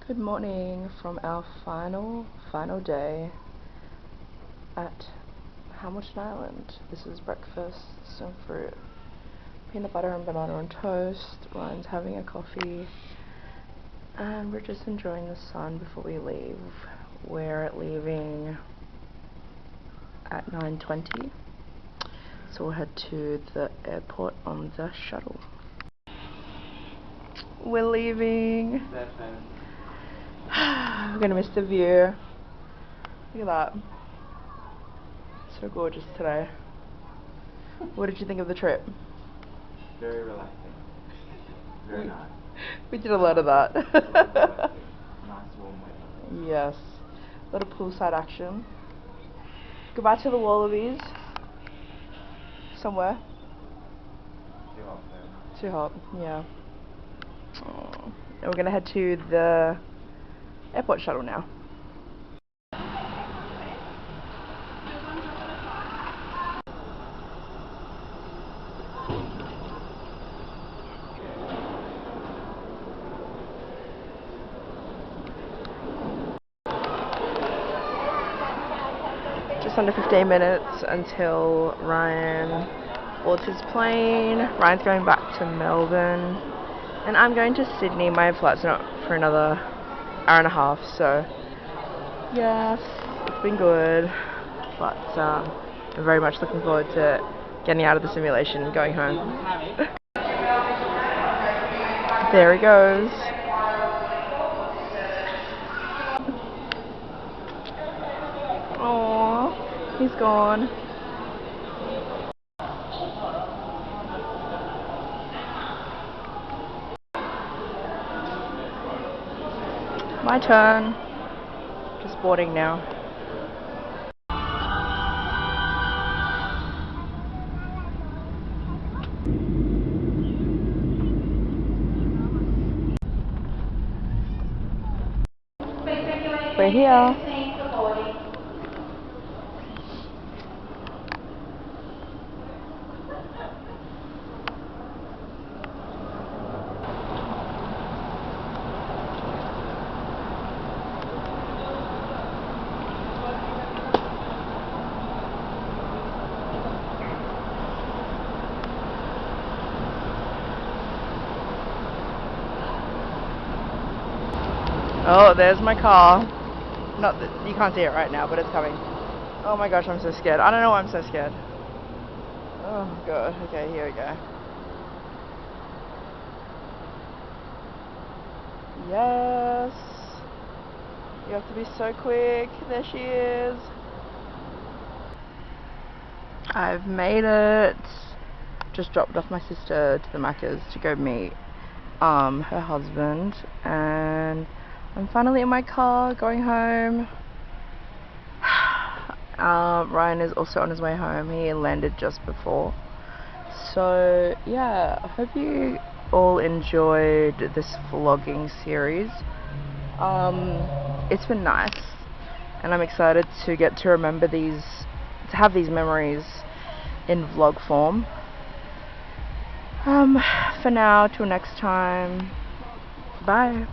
Good morning from our final day at Hamilton Island. This is breakfast, some fruit, peanut butter and banana on toast. Ryan's having a coffee, and we're just enjoying the sun before we leave. We're leaving at 9:20, so we'll head to the airport on the shuttle. We're leaving. We're gonna miss the view. Look at that. So gorgeous today. What did you think of the trip? Very relaxing. Very nice. We did a lot of that. Nice warm weather. Yes. A lot of poolside action. Goodbye to the wallabies. Somewhere. Too hot though. Too hot, yeah. Oh. And we're gonna head to the airport shuttle now. Just under 15 minutes until Ryan boards his plane. Ryan's going back to Melbourne, and I'm going to Sydney. My flight's not for another hour and a half, so yes, it's been good, but I'm very much looking forward to getting out of the simulation and going home. There he goes. Aww, he's gone. My turn. Just boarding now. We're here. Oh, there's my car. Not that you can't see it right now, but it's coming. Oh my gosh, I'm so scared. I don't know why I'm so scared. Oh god. Okay, here we go. Yes. You have to be so quick. There she is. I've made it. Just dropped off my sister to the Macca's to go meet her husband, and I'm finally in my car going home. Ryan is also on his way home. He landed just before. So yeah, I hope you all enjoyed this vlogging series. It's been nice, and I'm excited to get to remember these, to have these memories in vlog form. For now, till next time, bye.